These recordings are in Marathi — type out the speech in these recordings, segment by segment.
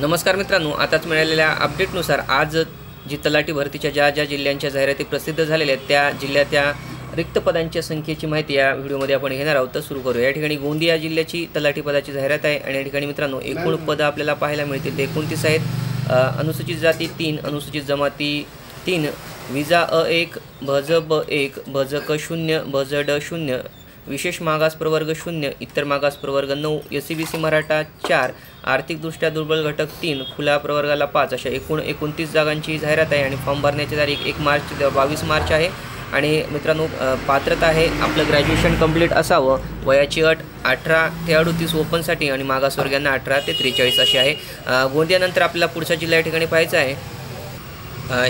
नमस्कार मित्रांनो, आताच मिळालेल्या अपडेटनुसार आज जी तलाठी भरतीच्या ज्या जिल्ह्यांच्या जाहिराती प्रसिद्ध झालेल्या आहेत त्या जिल्ह्याच्या रिक्त पदांच्या संख्येची माहिती या व्हिडिओमध्ये आपण घेणार आहोत। तर सुरू करूया। या ठिकाणी गोंदिया जिल्ह्याची तलाठी पदाची जाहिरात आहे आणि या ठिकाणी मित्रांनो एकूण पदं आपल्याला पाहायला मिळतील ते 29 आहेत। अनुसूचित जाती 3, अनुसूचित जमाती 3, विजा अ1, भज ब1, भज क0, भज ड0, विशेष मागास प्रवर्ग 0, इतर मागास प्रवर्ग 9, SCBC मराठा 4, आर्थिकदृष्ट्या दुर्बल घटक 3, खुला प्रवर्गाला 5 अशा एकूण 29 जागांची जाहिरात आहे आणि फॉर्म भरण्याची तारीख 22 मार्च आहे। आणि मित्रांनो पात्रता आहे आपलं ग्रॅज्युएशन कंप्लीट असावं, वयाची अट 18 ते 38 ओपनसाठी आणि मागासवर्गीयांना 18 ते 43 अशी आहे। गोंदियानंतर आपल्याला पुढचा जिल्हा या ठिकाणी पाहायचा आहे।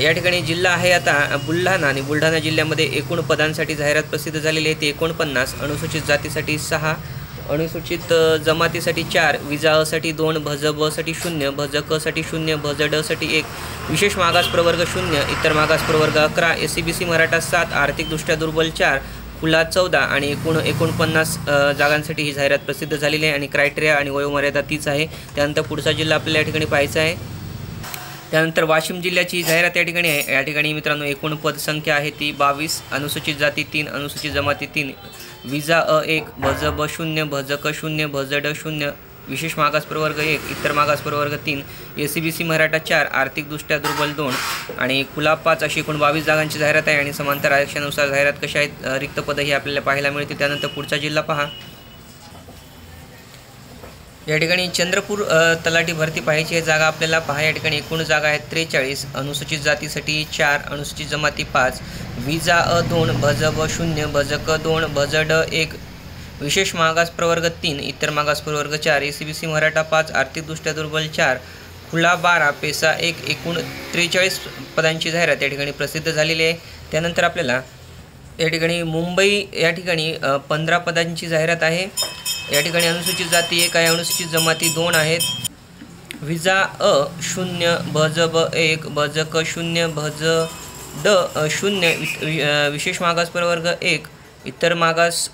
या ठिकाणी जिल्हा आहे आता बुलढाणा आणि बुलढाणा जिल्ह्यामध्ये एकूण पदांसाठी जाहिरात प्रसिद्ध झालेली आहे ती 49, अनुसूचित जातीसाठी 6, अनुसूचित जमातीसाठी 4, विजा असाठी 2, भज बसाठी 0, भज कसाठी 0, भज डसाठी 1, विशेष मागास प्रवर्ग 0, इतर मागास प्रवर्ग 11, SCBC मराठा 7, आर्थिकदृष्ट्या दुर्बल 4, खुला 14 आणि एकूण 49 जागांसाठी ही जाहिरात प्रसिद्ध झालेली आहे आणि क्रायटेरिया आणि वयोमर्यादा तीच आहे। त्यानंतर पुढचा जिल्हा आपल्याला या ठिकाणी पाहायचा आहे। त्यानंतर वाशिम जिल्ह्याची जाहिरात या ठिकाणी आहे। या ठिकाणी मित्रांनो एकूण पदसंख्या आहे ती 22, अनुसूचित जाती 3, अनुसूचित जमाती 3, विजा अ1, भज ब0, भज क0, भज ड0, विशेष मागास प्रवर्ग 1, इतर मागास प्रवर्ग 3, SCBC मराठा 4, आर्थिकदृष्ट्या दुर्बल 2 आणि खुला 5 अशी एकूण 22 जागांची जाहिरात आहे आणि समांतर आरक्षणानुसार जाहिरात कशा आहेत, रिक्त पदही आपल्याला पाहायला मिळतील। त्यानंतर पुढचा जिल्हा पहा। या ठिकाणी चंद्रपूर तलाठी भरती पाहायची आहे जागा आपल्याला पहा। या ठिकाणी एकूण जागा आहेत 43, अनुसूचित जातीसाठी 4, अनुसूचित जमाती 5, विजा अ2, भज ब0, भज क2, भज ड1, विशेष मागास प्रवर्ग 3, इतर मागास प्रवर्ग 4, SCBC मराठा 5, आर्थिकदृष्ट्या दुर्बल 4, खुला 12, पेसा 1, एकूण 43 पदांची जाहिरात या ठिकाणी प्रसिद्ध झालेली आहे। त्यानंतर आपल्याला या ठिकाणी मुंबई या ठिकाणी 15 पदांची जाहिरात आहे। या ठिकाणी अनुसूचित जाती 1 आहे, अनुसूचित जमाती 2 आहेत, विजा अ0, भज ब1, भज क0, भज ड0, विशेष मागास प्रवर्ग 1, इतर मागास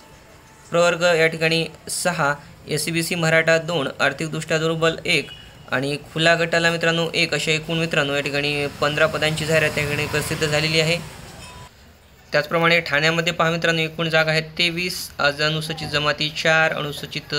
प्रवर्ग या ठिकाणी 6, SCBC मराठा 2, आर्थिकदृष्ट्या दुर्बल 1 आणि खुला गटाला मित्रांनो 1 अशा एकूण मित्रांनो या ठिकाणी 15 पदांची जाहिरात या ठिकाणी प्रसिद्ध झालेली आहे। त्याचप्रमाणे ठाण्यामध्ये पहा मित्रांनो एकूण जागा आहेत 23, अनुसूचित जमाती 4, अनुसूचित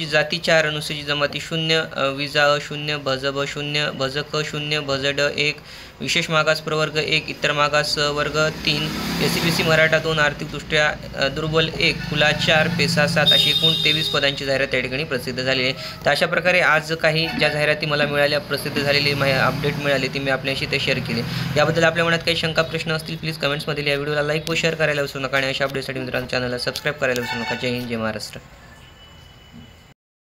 जाती 4, अनुसूचित जमाती 0, विजा अ0, भज ब0, भज क0, भज ड1, विशेष मागास प्रवर्ग 1, इतर मागास वर्ग 3, SCBC मराठा 2, आर्थिकदृष्ट्या दुर्बल 1, खुला 4, पेसा 7 अशी एकूण 23 पदांची जाहिरात या ठिकाणी प्रसिद्ध झालेली आहे। तर अशा प्रकारे आज काही ज्या जाहिराती मला मिळाल्या, प्रसिद्ध झालेली अपडेट मिळाली ती मी आपल्याशी ते शेअर केली। याबद्दल आपल्या मनात काही शंका प्रश्न असतील प्लीज कमेंट्समध्ये या व्हिडिओला लाईक व शेअर करायला विसरू नका आणि अशा अपडेटसाठी मित्रांनो चॅनलला सबस्क्राईब करायला विसरू नका। जय हिंद, जय महाराष्ट्र।